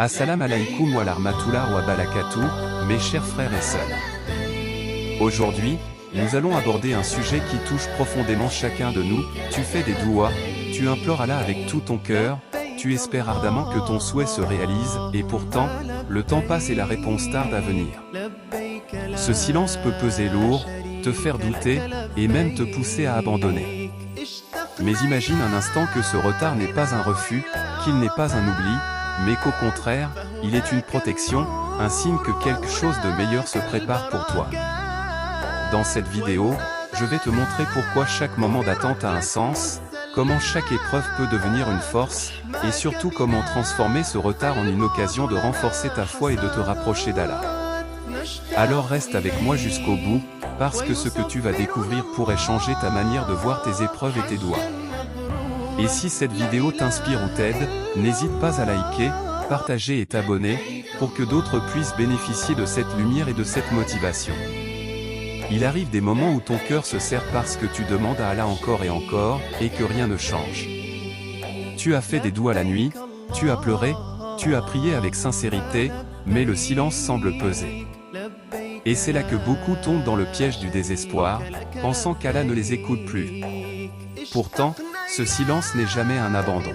Assalamu alaikum wa rahmatullah wa barakatuh, mes chers frères et sœurs. Aujourd'hui, nous allons aborder un sujet qui touche profondément chacun de nous. Tu fais des douas, tu implores Allah avec tout ton cœur, tu espères ardemment que ton souhait se réalise, et pourtant, le temps passe et la réponse tarde à venir. Ce silence peut peser lourd, te faire douter, et même te pousser à abandonner. Mais imagine un instant que ce retard n'est pas un refus, qu'il n'est pas un oubli, mais qu'au contraire, il est une protection, un signe que quelque chose de meilleur se prépare pour toi. Dans cette vidéo, je vais te montrer pourquoi chaque moment d'attente a un sens, comment chaque épreuve peut devenir une force, et surtout comment transformer ce retard en une occasion de renforcer ta foi et de te rapprocher d'Allah. Alors reste avec moi jusqu'au bout, parce que ce que tu vas découvrir pourrait changer ta manière de voir tes épreuves et tes doigts. Et si cette vidéo t'inspire ou t'aide, n'hésite pas à liker, partager et t'abonner, pour que d'autres puissent bénéficier de cette lumière et de cette motivation. Il arrive des moments où ton cœur se serre parce que tu demandes à Allah encore et encore, et que rien ne change. Tu as fait des douas la nuit, tu as pleuré, tu as prié avec sincérité, mais le silence semble peser. Et c'est là que beaucoup tombent dans le piège du désespoir, pensant qu'Allah ne les écoute plus. Pourtant, ce silence n'est jamais un abandon.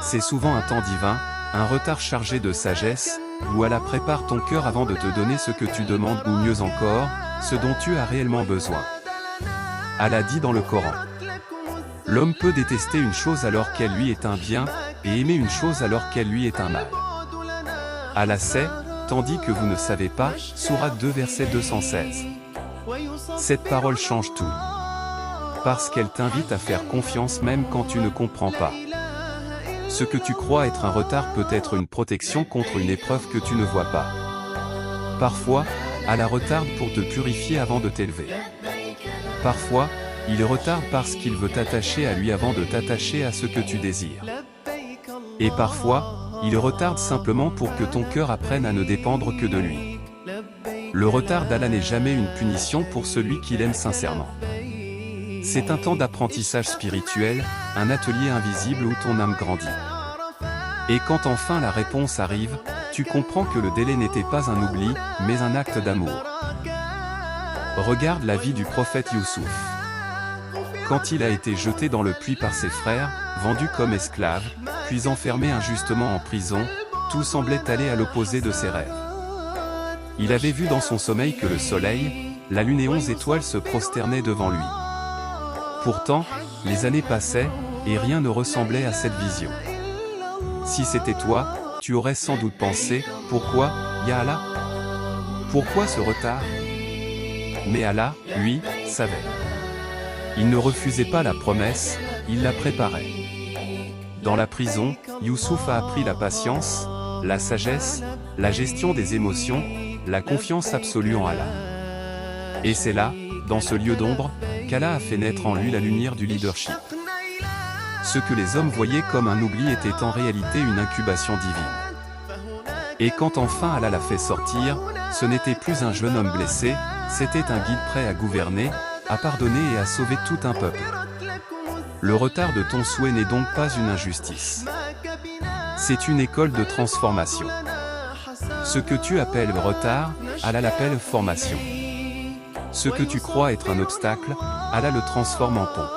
C'est souvent un temps divin, un retard chargé de sagesse, où Allah prépare ton cœur avant de te donner ce que tu demandes ou mieux encore, ce dont tu as réellement besoin. Allah dit dans le Coran: l'homme peut détester une chose alors qu'elle lui est un bien, et aimer une chose alors qu'elle lui est un mal. Allah sait, tandis que vous ne savez pas. Sourate 2 verset 216. Cette parole change tout. Parce qu'elle t'invite à faire confiance même quand tu ne comprends pas. Ce que tu crois être un retard peut être une protection contre une épreuve que tu ne vois pas. Parfois, Allah retarde pour te purifier avant de t'élever. Parfois, il retarde parce qu'il veut t'attacher à lui avant de t'attacher à ce que tu désires. Et parfois, il retarde simplement pour que ton cœur apprenne à ne dépendre que de lui. Le retard d'Allah n'est jamais une punition pour celui qui l'aime sincèrement. C'est un temps d'apprentissage spirituel, un atelier invisible où ton âme grandit. Et quand enfin la réponse arrive, tu comprends que le délai n'était pas un oubli, mais un acte d'amour. Regarde la vie du prophète Youssouf. Quand il a été jeté dans le puits par ses frères, vendu comme esclave, puis enfermé injustement en prison, tout semblait aller à l'opposé de ses rêves. Il avait vu dans son sommeil que le soleil, la lune et 11 étoiles se prosternaient devant lui. Pourtant, les années passaient, et rien ne ressemblait à cette vision. Si c'était toi, tu aurais sans doute pensé: pourquoi, ya Allah? Pourquoi ce retard? Mais Allah, lui, savait. Il ne refusait pas la promesse, il la préparait. Dans la prison, Youssouf a appris la patience, la sagesse, la gestion des émotions, la confiance absolue en Allah. Et c'est là, dans ce lieu d'ombre, qu'Allah a fait naître en lui la lumière du leadership. Ce que les hommes voyaient comme un oubli était en réalité une incubation divine. Et quand enfin Allah l'a fait sortir, ce n'était plus un jeune homme blessé, c'était un guide prêt à gouverner, à pardonner et à sauver tout un peuple. Le retard de ton souhait n'est donc pas une injustice. C'est une école de transformation. Ce que tu appelles retard, Allah l'appelle formation. Ce que tu crois être un obstacle, Allah le transforme en pont.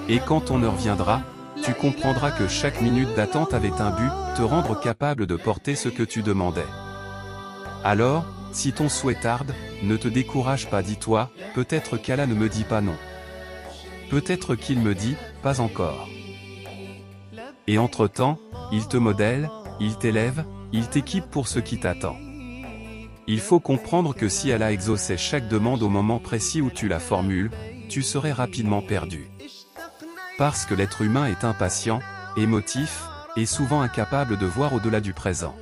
Et quand ton heure viendra, tu comprendras que chaque minute d'attente avait un but, te rendre capable de porter ce que tu demandais. Alors, si ton souhait tarde, ne te décourage pas, dis-toi: peut-être qu'Allah ne me dit pas non. Peut-être qu'il me dit: pas encore. Et entre-temps, il te modèle, il t'élève, il t'équipe pour ce qui t'attend. Il faut comprendre que si Allah exauçait chaque demande au moment précis où tu la formules, tu serais rapidement perdu. Parce que l'être humain est impatient, émotif, et souvent incapable de voir au-delà du présent.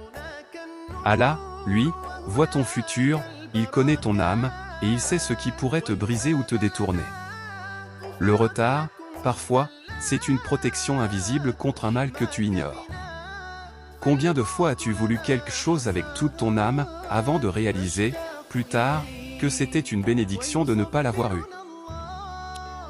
Allah, lui, voit ton futur, il connaît ton âme, et il sait ce qui pourrait te briser ou te détourner. Le retard, parfois, c'est une protection invisible contre un mal que tu ignores. Combien de fois as-tu voulu quelque chose avec toute ton âme, avant de réaliser, plus tard, que c'était une bénédiction de ne pas l'avoir eu?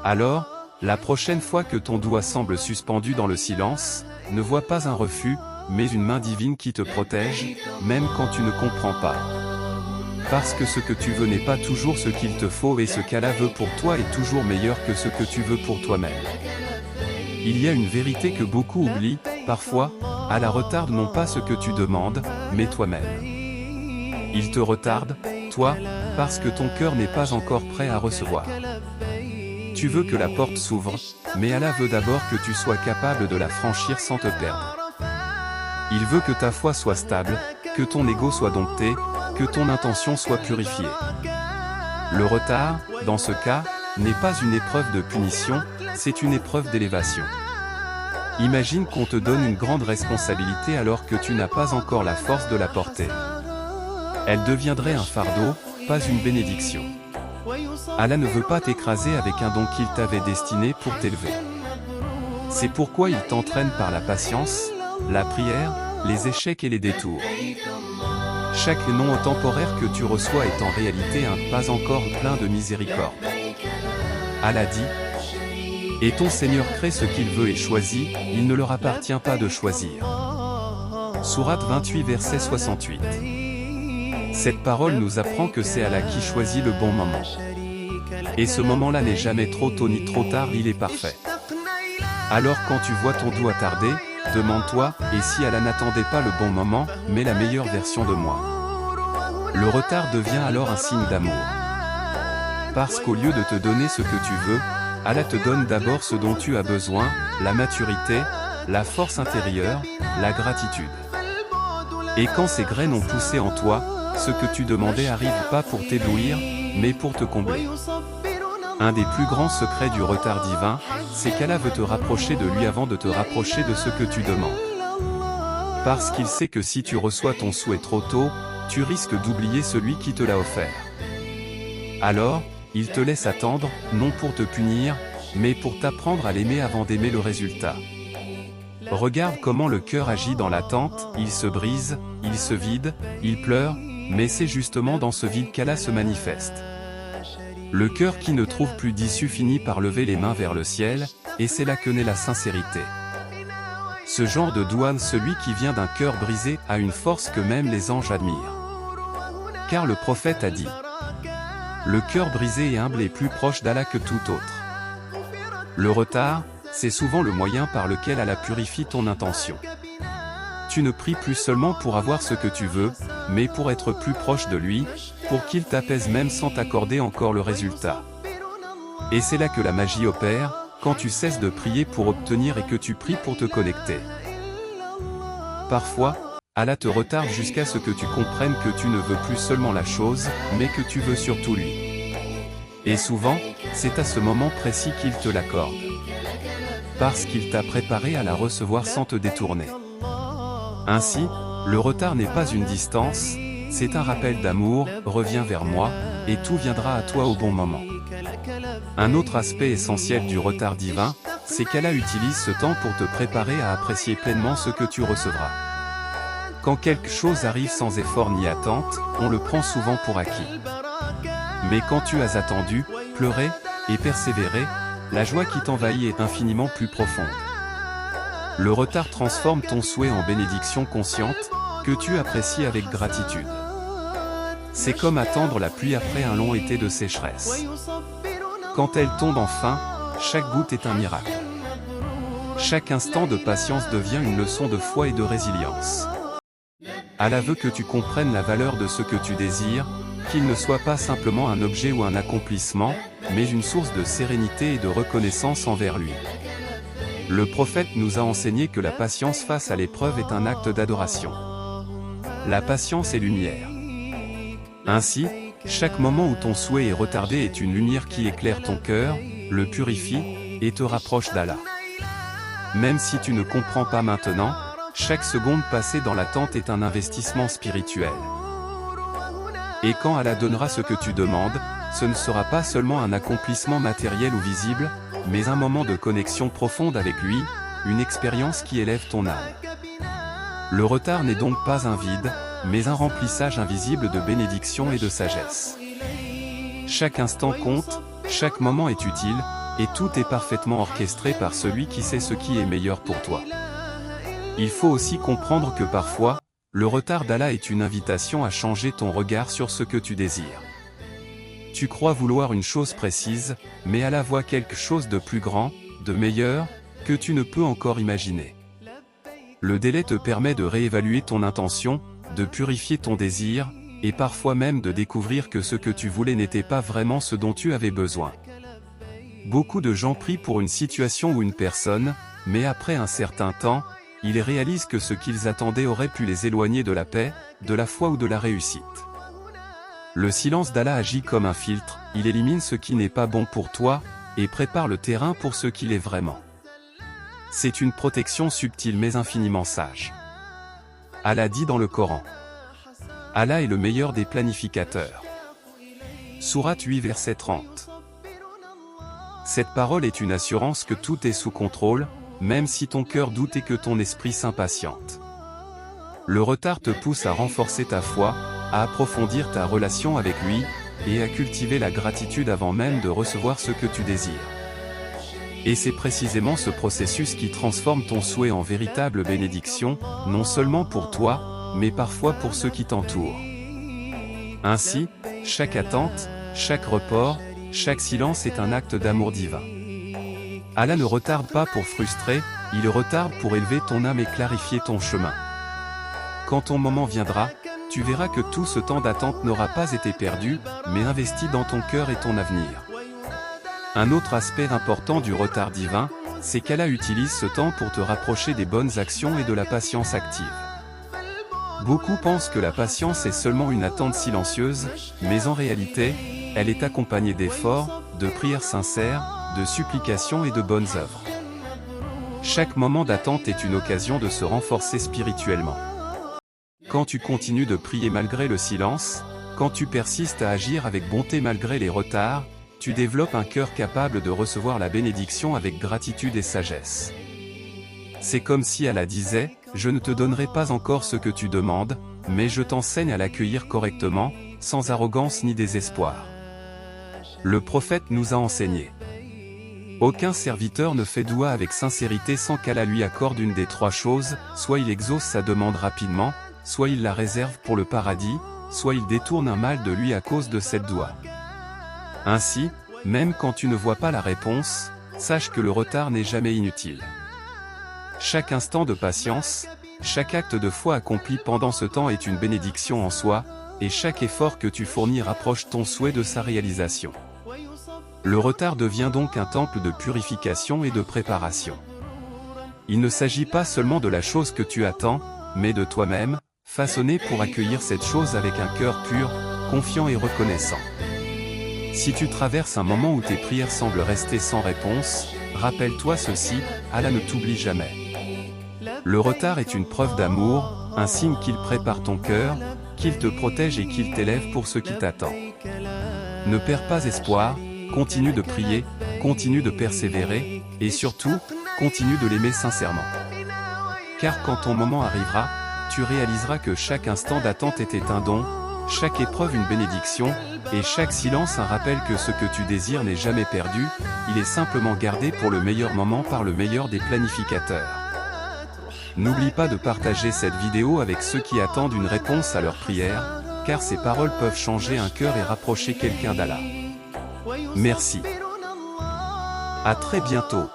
Alors, la prochaine fois que ton doigt semble suspendu dans le silence, ne vois pas un refus, mais une main divine qui te protège, même quand tu ne comprends pas. Parce que ce que tu veux n'est pas toujours ce qu'il te faut et ce qu'Allah veut pour toi est toujours meilleur que ce que tu veux pour toi-même. Il y a une vérité que beaucoup oublient, parfois, Allah retarde non pas ce que tu demandes, mais toi-même. Il te retarde, toi, parce que ton cœur n'est pas encore prêt à recevoir. Tu veux que la porte s'ouvre, mais Allah veut d'abord que tu sois capable de la franchir sans te perdre. Il veut que ta foi soit stable, que ton ego soit dompté, que ton intention soit purifiée. Le retard, dans ce cas, n'est pas une épreuve de punition, c'est une épreuve d'élévation. Imagine qu'on te donne une grande responsabilité alors que tu n'as pas encore la force de la porter. Elle deviendrait un fardeau, pas une bénédiction. Allah ne veut pas t'écraser avec un don qu'il t'avait destiné pour t'élever. C'est pourquoi il t'entraîne par la patience, la prière, les échecs et les détours. Chaque nom temporaire que tu reçois est en réalité un pas encore plein de miséricorde. Allah dit: et ton Seigneur crée ce qu'il veut et choisit, il ne leur appartient pas de choisir. Sourate 28 verset 68. Cette parole nous apprend que c'est Allah qui choisit le bon moment. Et ce moment-là n'est jamais trop tôt ni trop tard, il est parfait. Alors quand tu vois ton doigt tarder, demande-toi, et si Allah n'attendait pas le bon moment, mais la meilleure version de moi. Le retard devient alors un signe d'amour. Parce qu'au lieu de te donner ce que tu veux, Allah te donne d'abord ce dont tu as besoin, la maturité, la force intérieure, la gratitude. Et quand ces graines ont poussé en toi, ce que tu demandais arrive pas pour t'éblouir, mais pour te combler. Un des plus grands secrets du retard divin, c'est qu'Allah veut te rapprocher de lui avant de te rapprocher de ce que tu demandes. Parce qu'il sait que si tu reçois ton souhait trop tôt, tu risques d'oublier celui qui te l'a offert. Alors, il te laisse attendre, non pour te punir, mais pour t'apprendre à l'aimer avant d'aimer le résultat. Regarde comment le cœur agit dans l'attente, il se brise, il se vide, il pleure, mais c'est justement dans ce vide qu'Allah se manifeste. Le cœur qui ne trouve plus d'issue finit par lever les mains vers le ciel, et c'est là que naît la sincérité. Ce genre de douane, celui qui vient d'un cœur brisé, a une force que même les anges admirent. Car le prophète a dit: le cœur brisé et humble est plus proche d'Allah que tout autre. Le retard, c'est souvent le moyen par lequel Allah purifie ton intention. Tu ne pries plus seulement pour avoir ce que tu veux, mais pour être plus proche de lui, pour qu'il t'apaise même sans t'accorder encore le résultat. Et c'est là que la magie opère, quand tu cesses de prier pour obtenir et que tu pries pour te connecter. Parfois, Allah te retarde jusqu'à ce que tu comprennes que tu ne veux plus seulement la chose, mais que tu veux surtout lui. Et souvent, c'est à ce moment précis qu'il te l'accorde. Parce qu'il t'a préparé à la recevoir sans te détourner. Ainsi, le retard n'est pas une distance, c'est un rappel d'amour, reviens vers moi, et tout viendra à toi au bon moment. Un autre aspect essentiel du retard divin, c'est qu'Allah utilise ce temps pour te préparer à apprécier pleinement ce que tu recevras. Quand quelque chose arrive sans effort ni attente, on le prend souvent pour acquis. Mais quand tu as attendu, pleuré, et persévéré, la joie qui t'envahit est infiniment plus profonde. Le retard transforme ton souhait en bénédiction consciente, que tu apprécies avec gratitude. C'est comme attendre la pluie après un long été de sécheresse. Quand elle tombe enfin, chaque goutte est un miracle. Chaque instant de patience devient une leçon de foi et de résilience. Allah veut que tu comprennes la valeur de ce que tu désires, qu'il ne soit pas simplement un objet ou un accomplissement, mais une source de sérénité et de reconnaissance envers lui. Le prophète nous a enseigné que la patience face à l'épreuve est un acte d'adoration. La patience est lumière. Ainsi, chaque moment où ton souhait est retardé est une lumière qui éclaire ton cœur, le purifie, et te rapproche d'Allah. Même si tu ne comprends pas maintenant, chaque seconde passée dans l'attente est un investissement spirituel. Et quand Allah donnera ce que tu demandes, ce ne sera pas seulement un accomplissement matériel ou visible, mais un moment de connexion profonde avec lui, une expérience qui élève ton âme. Le retard n'est donc pas un vide, mais un remplissage invisible de bénédiction et de sagesse. Chaque instant compte, chaque moment est utile, et tout est parfaitement orchestré par celui qui sait ce qui est meilleur pour toi. Il faut aussi comprendre que parfois, le retard d'Allah est une invitation à changer ton regard sur ce que tu désires. Tu crois vouloir une chose précise, mais Allah voit quelque chose de plus grand, de meilleur, que tu ne peux encore imaginer. Le délai te permet de réévaluer ton intention, de purifier ton désir, et parfois même de découvrir que ce que tu voulais n'était pas vraiment ce dont tu avais besoin. Beaucoup de gens prient pour une situation ou une personne, mais après un certain temps, ils réalisent que ce qu'ils attendaient aurait pu les éloigner de la paix, de la foi ou de la réussite. Le silence d'Allah agit comme un filtre, il élimine ce qui n'est pas bon pour toi, et prépare le terrain pour ce qu'il est vraiment. C'est une protection subtile mais infiniment sage. Allah dit dans le Coran. Allah est le meilleur des planificateurs. Sourate 8 verset 30. Cette parole est une assurance que tout est sous contrôle, même si ton cœur doute et que ton esprit s'impatiente. Le retard te pousse à renforcer ta foi, à approfondir ta relation avec lui, et à cultiver la gratitude avant même de recevoir ce que tu désires. Et c'est précisément ce processus qui transforme ton souhait en véritable bénédiction, non seulement pour toi, mais parfois pour ceux qui t'entourent. Ainsi, chaque attente, chaque report, chaque silence est un acte d'amour divin. Allah ne retarde pas pour frustrer, il retarde pour élever ton âme et clarifier ton chemin. Quand ton moment viendra, tu verras que tout ce temps d'attente n'aura pas été perdu, mais investi dans ton cœur et ton avenir. Un autre aspect important du retard divin, c'est qu'Allah utilise ce temps pour te rapprocher des bonnes actions et de la patience active. Beaucoup pensent que la patience est seulement une attente silencieuse, mais en réalité, elle est accompagnée d'efforts, de prières sincères, de supplications et de bonnes œuvres. Chaque moment d'attente est une occasion de se renforcer spirituellement. Quand tu continues de prier malgré le silence, quand tu persistes à agir avec bonté malgré les retards, tu développes un cœur capable de recevoir la bénédiction avec gratitude et sagesse. C'est comme si Allah disait, « Je ne te donnerai pas encore ce que tu demandes, mais je t'enseigne à l'accueillir correctement, sans arrogance ni désespoir. » Le prophète nous a enseigné. Aucun serviteur ne fait doua avec sincérité sans qu'Allah lui accorde une des trois choses, soit il exauce sa demande rapidement, soit il la réserve pour le paradis, soit il détourne un mal de lui à cause de cette doua. Ainsi, même quand tu ne vois pas la réponse, sache que le retard n'est jamais inutile. Chaque instant de patience, chaque acte de foi accompli pendant ce temps est une bénédiction en soi, et chaque effort que tu fournis rapproche ton souhait de sa réalisation. Le retard devient donc un temple de purification et de préparation. Il ne s'agit pas seulement de la chose que tu attends, mais de toi-même, façonné pour accueillir cette chose avec un cœur pur, confiant et reconnaissant. Si tu traverses un moment où tes prières semblent rester sans réponse, rappelle-toi ceci, Allah ne t'oublie jamais. Le retard est une preuve d'amour, un signe qu'il prépare ton cœur, qu'il te protège et qu'il t'élève pour ce qui t'attend. Ne perds pas espoir, continue de prier, continue de persévérer, et surtout, continue de l'aimer sincèrement. Car quand ton moment arrivera, tu réaliseras que chaque instant d'attente était un don, chaque épreuve une bénédiction, et chaque silence un rappel que ce que tu désires n'est jamais perdu, il est simplement gardé pour le meilleur moment par le meilleur des planificateurs. N'oublie pas de partager cette vidéo avec ceux qui attendent une réponse à leur prière, car ces paroles peuvent changer un cœur et rapprocher quelqu'un d'Allah. Merci. À très bientôt.